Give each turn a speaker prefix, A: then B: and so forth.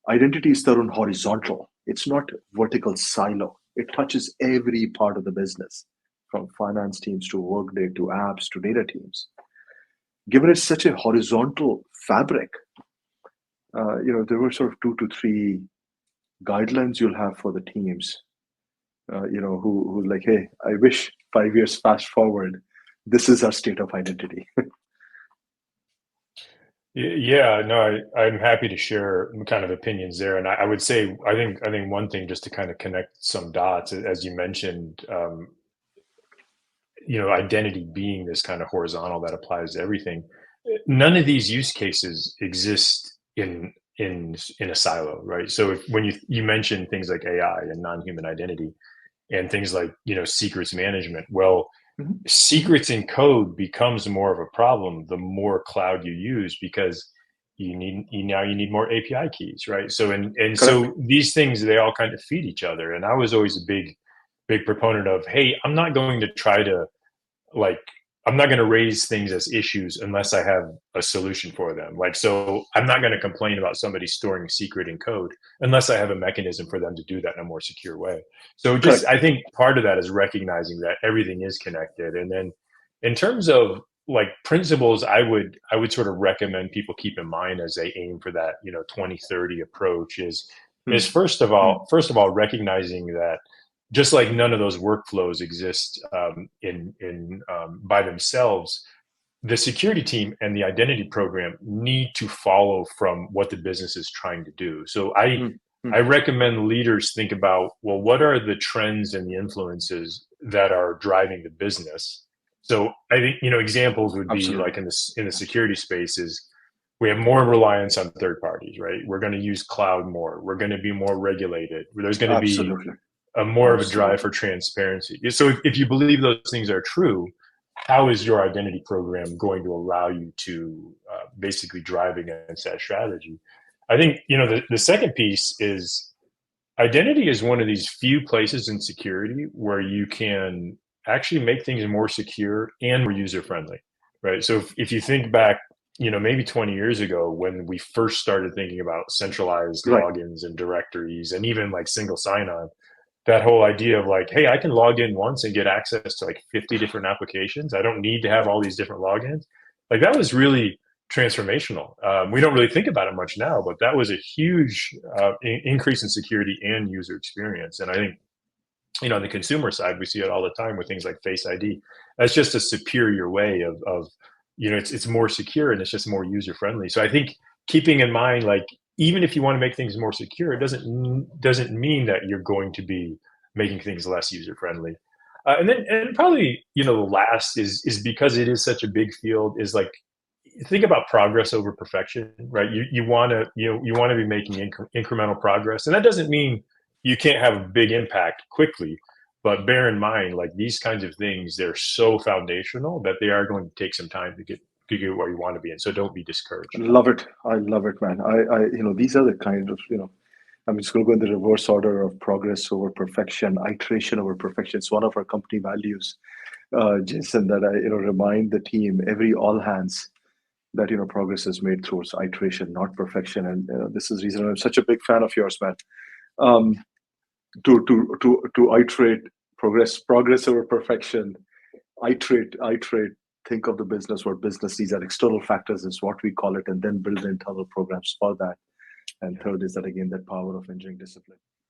A: Identity is Tarun horizontal. It's not vertical silo. It touches every part of the business, from finance teams to workday to apps to data teams. Given it's such a horizontal fabric, there were sort of 2 to 3 guidelines you'll have for the teams. Who like, hey, I wish 5 years fast forward, this is our state of identity.
B: Yeah, no, I'm happy to share kind of opinions there. And I would say, I think one thing just to kind of connect some dots, as you mentioned, identity being this kind of horizontal that applies to everything. None of these use cases exist in a silo, right? So when you mention things like AI and non-human identity and things like secrets management, well,
A: Mhm.
B: secrets in code becomes more of a problem the more cloud you use, because you need more API keys, right? And
A: Correct.
B: so these things, they all kind of feed each other. And I was always a big proponent of, hey, I'm not going to try to, like, I'm not going to raise things as issues unless I have a solution for them. Like, so I'm not going to complain about somebody storing a secret in code unless I have a mechanism for them to do that in a more secure way. So just,
A: Correct.
B: I think part of that is recognizing that everything is connected. And then in terms of like principles, I would sort of recommend people keep in mind as they aim for that, 2030 approach is
A: Hmm.
B: first of
A: Hmm.
B: all recognizing that just like none of those workflows exist in by themselves, the security team and the identity program need to follow from what the business is trying to do. So
A: Hmm. Hmm.
B: I recommend leaders think about, well, what are the trends and the influences that are driving the business? So I think examples would be
A: Absolutely.
B: like in the security spaces, we have more reliance on third parties, right? We're going to use cloud more. We're going to be more regulated. There's going to be
A: Absolutely.
B: a more of a drive for
A: Absolutely.
B: transparency. So if you believe those things are true, how is your identity program going to allow you to basically drive against that strategy? I think the second piece is identity is one of these few places in security where you can actually make things more secure and more user friendly, right? So if you think back, maybe 20 years ago when we first started thinking about centralized
A: Right.
B: logins and directories and even like single sign-on, that whole idea of like, hey, I can log in once and get access to like 50 different applications. I don't need to have all these different logins. Like that was really transformational. We don't really think about it much now, but that was a huge increase in security and user experience. And I think, on the consumer side, we see it all the time with things like Face ID. That's just a superior way of it's more secure and it's just more user friendly. So I think keeping in mind, like, even if you want to make things more secure, it doesn't mean that you're going to be making things less user friendly. And probably the last is because it is such a big field, is like, think about progress over perfection, right? You want to you want to be making incremental progress, and that doesn't mean you can't have a big impact quickly. But bear in mind, like these kinds of things, they're so foundational that they are going to take some time to get where you want to be, and so don't be discouraged.
A: Love it. I love it, man. These are the kind of, I'm just going to go in the reverse order of progress over perfection, iteration over perfection. It's one of our company values, Jason, that I, remind the team every all hands that, progress is made through iteration, not perfection. And this is the reason I'm such a big fan of yours, man. Um, to iterate, progress over perfection, iterate, think of the business, what business, these are external factors is what we call it, and then build internal programs for that. And third is that, again, that power of engineering discipline.